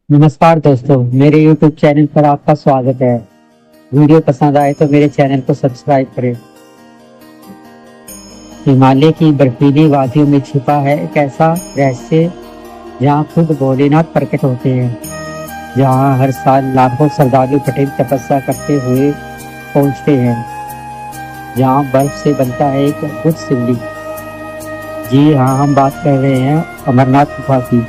नमस्कार दोस्तों, मेरे YouTube चैनल पर आपका स्वागत है। वीडियो पसंद आए तो मेरे चैनल को सब्सक्राइब करें। हिमालय की बर्फीली वादियों में छिपा है एक ऐसा रहस्य जहाँ खुद भोलेनाथ प्रकट होते हैं, जहाँ हर साल लाखों श्रद्धालु कठिन तपस्या करते हुए पहुँचते हैं, जहाँ बर्फ से बनता है एक अद्भुत शिवलिंग। जी हाँ, हम बात कर रहे हैं अमरनाथ गुफा की,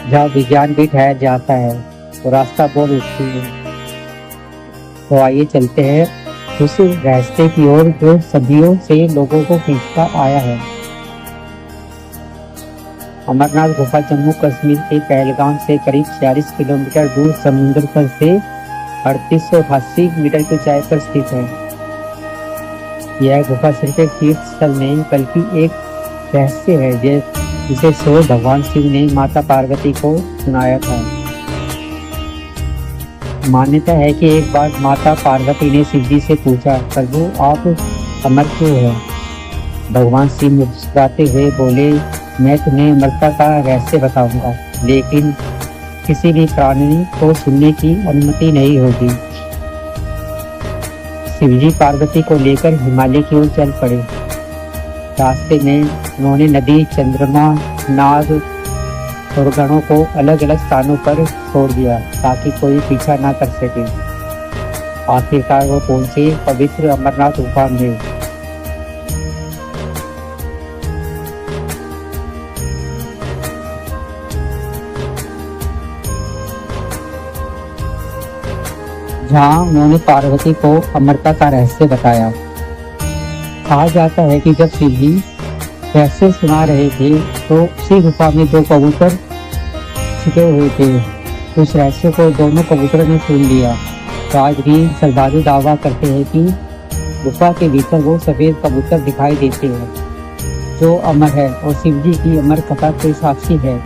जहाँ विज्ञान भी ठहर जाता है तो रास्ता बोल उठती है। तो आइए चलते हैं उस रास्ते की ओर जो सदियों से लोगों को खींचता आया है। अमरनाथ गुफा जम्मू कश्मीर के पहलगाम से करीब 46 किलोमीटर दूर समुद्र तल से 3888 मीटर की ऊंचाई पर स्थित है। यह गुफा सिर्फ एक तीर्थ स्थल नहीं बल्कि एक रहस्य है जिसे स्वयं भगवान शिव ने माता पार्वती को सुनाया था। मान्यता है कि एक बार माता पार्वती ने शिव जी से पूछा, प्रभु आप अमर क्यों है? भगवान शिव मुस्कुराते हुए बोले, मैं तुम्हें अमरता का रहस्य बताऊंगा, लेकिन किसी भी प्राणी को सुनने की अनुमति नहीं होगी। शिवजी पार्वती को लेकर हिमालय की ओर चल पड़े। रास्ते में उन्होंने नदी, चंद्रमा, नाग और गणों को अलग अलग स्थानों पर छोड़ दिया ताकि कोई पीछा ना कर सके। आखिरकार वो पहुंचे पवित्र अमरनाथ गुफा में। जहाँ उन्होंने पार्वती को अमरता का रहस्य बताया। कहा जाता है कि जब शिव जी रहस्य सुना रहे थे तो उसी गुफा में दो कबूतर छिपे हुए थे। उस रहस्य को दोनों कबूतरों ने सुन लिया। तो आज भी श्रद्धालु दावा करते हैं कि गुफा के भीतर वो सफेद कबूतर दिखाई देते हैं जो अमर है और शिव जी की अमर कथा के साक्षी है।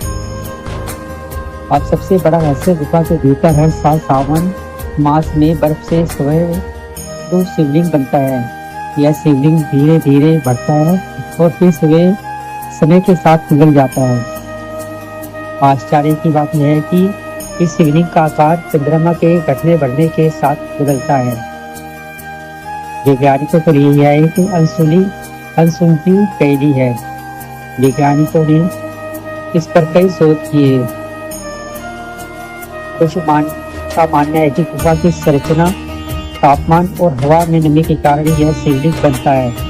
अब सबसे बड़ा रहस्य, गुफा के भीतर हर साल सावन मास में बर्फ से स्वयं तो शिवलिंग बनता है। यह शिवलिंग धीरे धीरे बढ़ता है और फिर समय के साथ पिघल जाता है। आश्चर्य की बात यह है कि इस शिवलिंग का आकार चंद्रमा के घटने बढ़ने के साथ बदलता है। वैज्ञानिकों को लिए यह एक अनसुलझी पहेली है। वैज्ञानिकों ने इस पर कई शोध किए। कुछ का मानना है कि गुफा की संरचना, तापमान और हवा में नमी के कारण यह शिवलिंग बनता है।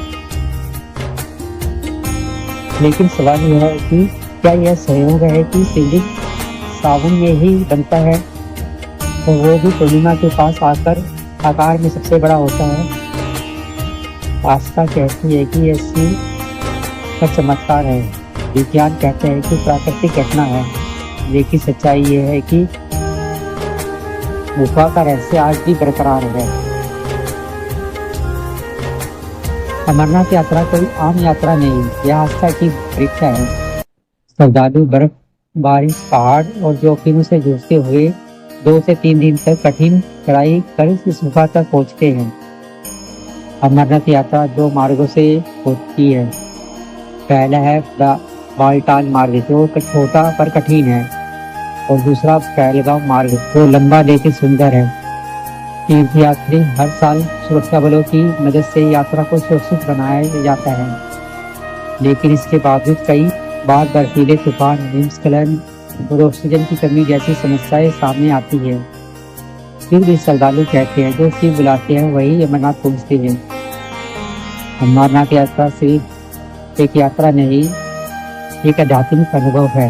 लेकिन सवाल यह है कि क्या यह संयोग है कि शिवलिंग सावन में ही बनता है और वो भी पूर्णिमा के पास आकर आकार में सबसे बड़ा होता है? आस्था कहती है कि यह शिव का चमत्कार है। विज्ञान कहते हैं कि प्राकृतिक घटना है। लेकिन सच्चाई यह है कि गुफा का रहस्य आज भी बरकरार है। अमरनाथ यात्रा कोई आम यात्रा नहीं, यह आस्था की परीक्षा है। श्रद्धालु बर्फ, बारिश, पहाड़ और जोखिमों से जूझते हुए 2 से 3 दिन तक कठिन चढ़ाई कर इस गुफा तक पहुंचते हैं। अमरनाथ यात्रा 2 मार्गों से होती है। पहला है बालटाल मार्ग जो छोटा पर कठिन है, और दूसरा पहलगाम मार्ग जो लंबा लेकिन सुंदर है। तीर्थयात्री हर साल सुरक्षा बलों की मदद से यात्रा को सुरक्षित बनाया जाता है, लेकिन इसके बावजूद कई बार बर्फीले तूफान, हिमस्खलन और ऑक्सीजन की कमी जैसी समस्याएं सामने आती है। फिर भी श्रद्धालु कहते हैं जो शिव बुलाते हैं वही अमरनाथ पहुंचते हैं। अमरनाथ यात्रा सिर्फ एक यात्रा नहीं, एक आध्यात्मिक अनुभव है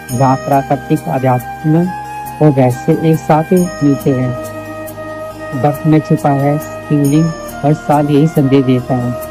जहाँ प्राकृतिक, आध्यात्म और रहस्य एक साथ मिलते हैं। बर्फ में छुपा है शिवलिंग हर साल यही संदेश देता है।